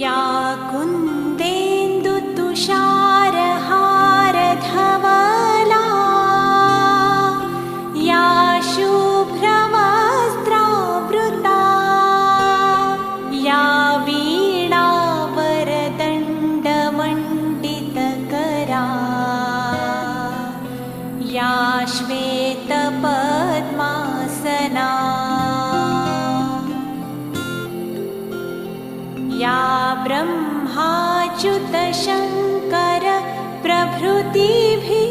या कुन्देन्दुतुषारहारधवला या शुभ्रवस्त्रावृता या वीणावरदण्डमण्डितकरा या श्वेतपद्मासना या ब्रह्माच्युतशङ्कर प्रभृतिभिः